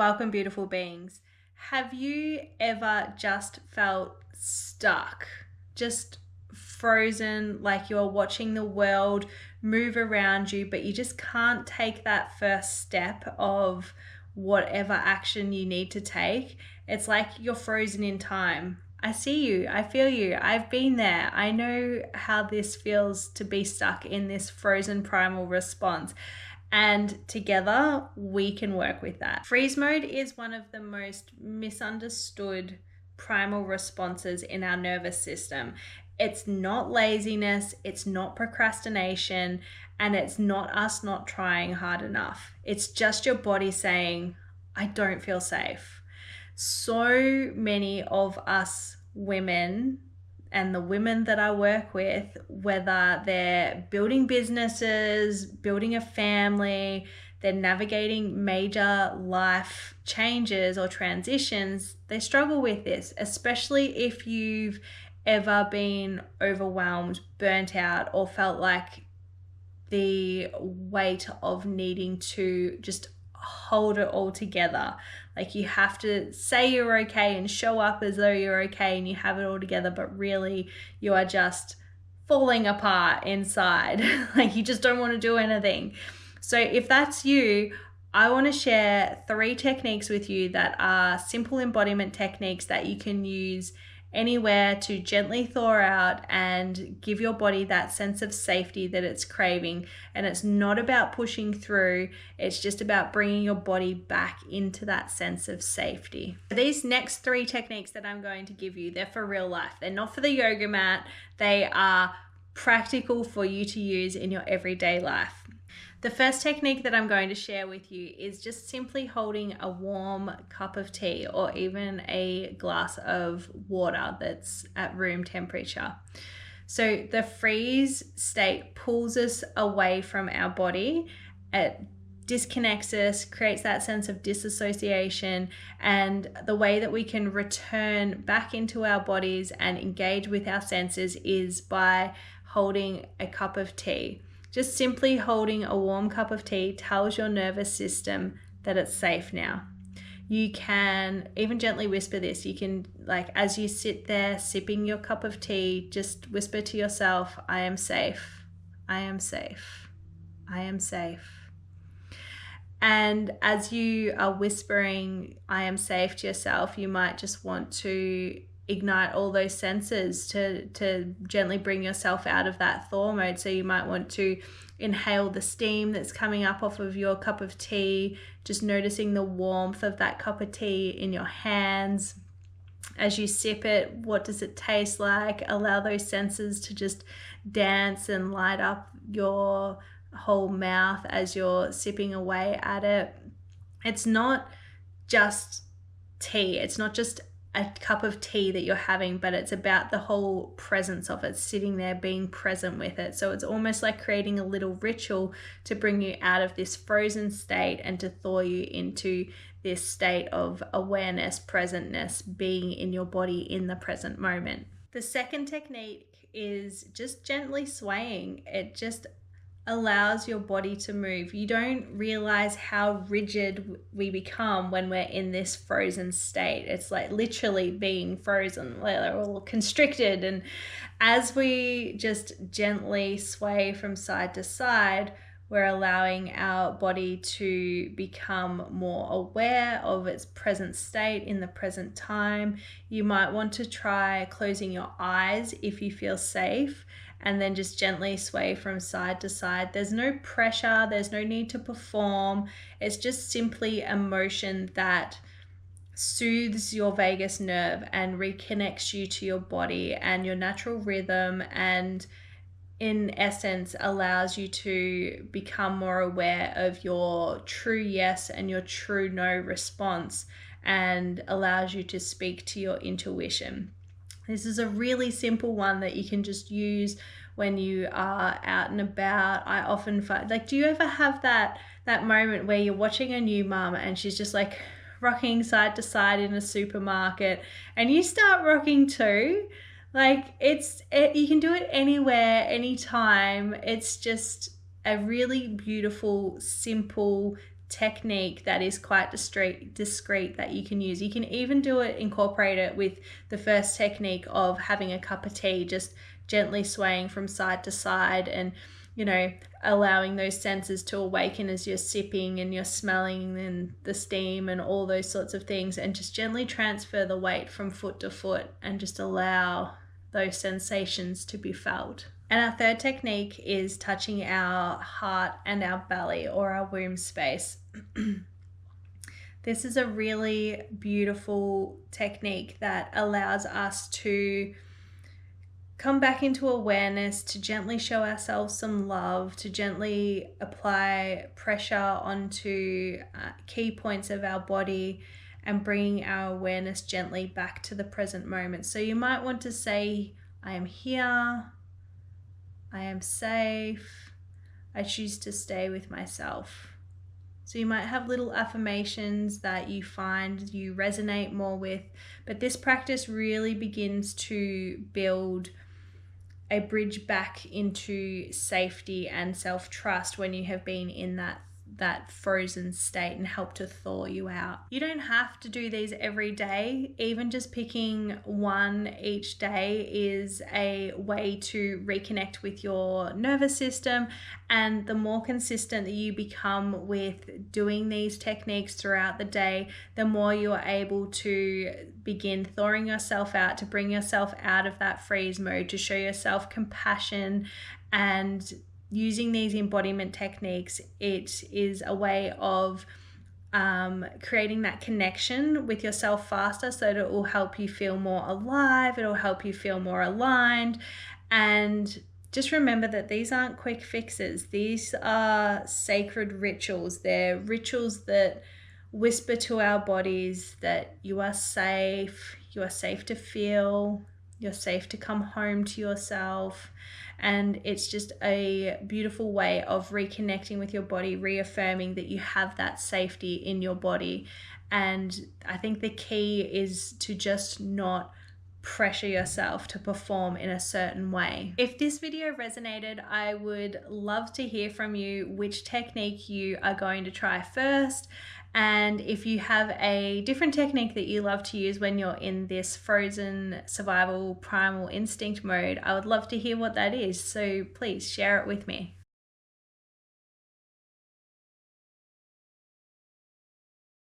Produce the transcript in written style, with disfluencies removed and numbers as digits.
Welcome, beautiful beings. Have you ever just felt stuck, just frozen, like you're watching the world move around you, but you just can't take that first step of whatever action you need to take? It's like you're frozen in time. I see you, I feel you, I've been there. I know how this feels to be stuck in this frozen primal response. And together we can work with that. Freeze mode is one of the most misunderstood primal responses in our nervous system. It's not laziness, it's not procrastination, and it's not us not trying hard enough. It's just your body saying, I don't feel safe. So many of us women and the women that I work with, whether they're building businesses, building a family, they're navigating major life changes or transitions, they struggle with this, especially if you've ever been overwhelmed, burnt out, or felt like the weight of needing to just hold it all together. Like you have to say you're okay and show up as though you're okay and you have it all together, but really you are just falling apart inside. Like you just don't want to do anything. So if that's you, I want to share 3 techniques with you that are simple embodiment techniques that you can use anywhere to gently thaw out and give your body that sense of safety that it's craving. And it's not about pushing through, it's just about bringing your body back into that sense of safety. These next 3 techniques that I'm going to give you, they're for real life. They're not for the yoga mat. They are practical for you to use in your everyday life. The first technique that I'm going to share with you is just simply holding a warm cup of tea or even a glass of water that's at room temperature. So the freeze state pulls us away from our body. It disconnects us, creates that sense of disassociation, and the way that we can return back into our bodies and engage with our senses is by holding a cup of tea. Just simply holding a warm cup of tea tells your nervous system that it's safe now. You can even gently whisper this. You can, like, as you sit there sipping your cup of tea, just whisper to yourself, I am safe. I am safe. I am safe. And as you are whispering, I am safe to yourself, you might just want to ignite all those senses to gently bring yourself out of that thaw mode. So you might want to inhale the steam that's coming up off of your cup of tea, just noticing the warmth of that cup of tea in your hands. As you sip it, what does it taste like? Allow those senses to just dance and light up your whole mouth as you're sipping away at it. It's not just tea. It's not just a cup of tea that you're having, but it's about the whole presence of it, sitting there, being present with it. So it's almost like creating a little ritual to bring you out of this frozen state and to thaw you into this state of awareness, presentness, being in your body in the present moment. The second technique is just gently swaying. It just allows your body to move. You don't realize how rigid we become when we're in this frozen state. It's like literally being frozen, we're all constricted. And as we just gently sway from side to side, we're allowing our body to become more aware of its present state in the present time. You might want to try closing your eyes if you feel safe, and then just gently sway from side to side. There's no pressure, there's no need to perform. It's just simply a motion that soothes your vagus nerve and reconnects you to your body and your natural rhythm, and in essence allows you to become more aware of your true yes and your true no response, and allows you to speak to your intuition. This is a really simple one that you can just use when you are out and about. I often find, like, do you ever have that moment where you're watching a new mum and she's just like rocking side to side in a supermarket and you start rocking too? Like you can do it anywhere, anytime. It's just a really beautiful, simple technique that is quite discreet that you can use. You can even incorporate it with the first technique of having a cup of tea, just gently swaying from side to side and, you know, allowing those senses to awaken as you're sipping and you're smelling and the steam and all those sorts of things, and just gently transfer the weight from foot to foot and just allow those sensations to be felt. And our third technique is touching our heart and our belly, or our womb space. This is a really beautiful technique that allows us to come back into awareness, to gently show ourselves some love, to gently apply pressure onto key points of our body and bringing our awareness gently back to the present moment. So you might want to say, I am here, I am safe, I choose to stay with myself. So you might have little affirmations that you find you resonate more with, but this practice really begins to build a bridge back into safety and self-trust when you have been in that frozen state, and help to thaw you out. You don't have to do these every day. Even just picking one each day is a way to reconnect with your nervous system. And the more consistent that you become with doing these techniques throughout the day, the more you are able to begin thawing yourself out, to bring yourself out of that freeze mode, to show yourself compassion. And using these embodiment techniques, it is a way of creating that connection with yourself faster, so that it will help you feel more alive, it will help you feel more aligned. And just remember that these aren't quick fixes. These are sacred rituals. They're rituals that whisper to our bodies that you are safe to feel, you're safe to come home to yourself. And it's just a beautiful way of reconnecting with your body, reaffirming that you have that safety in your body. And I think the key is to just not pressure yourself to perform in a certain way. If this video resonated, I would love to hear from you which technique you are going to try first. And if you have a different technique that you love to use when you're in this frozen survival primal instinct mode, I would love to hear what that is. So please share it with me.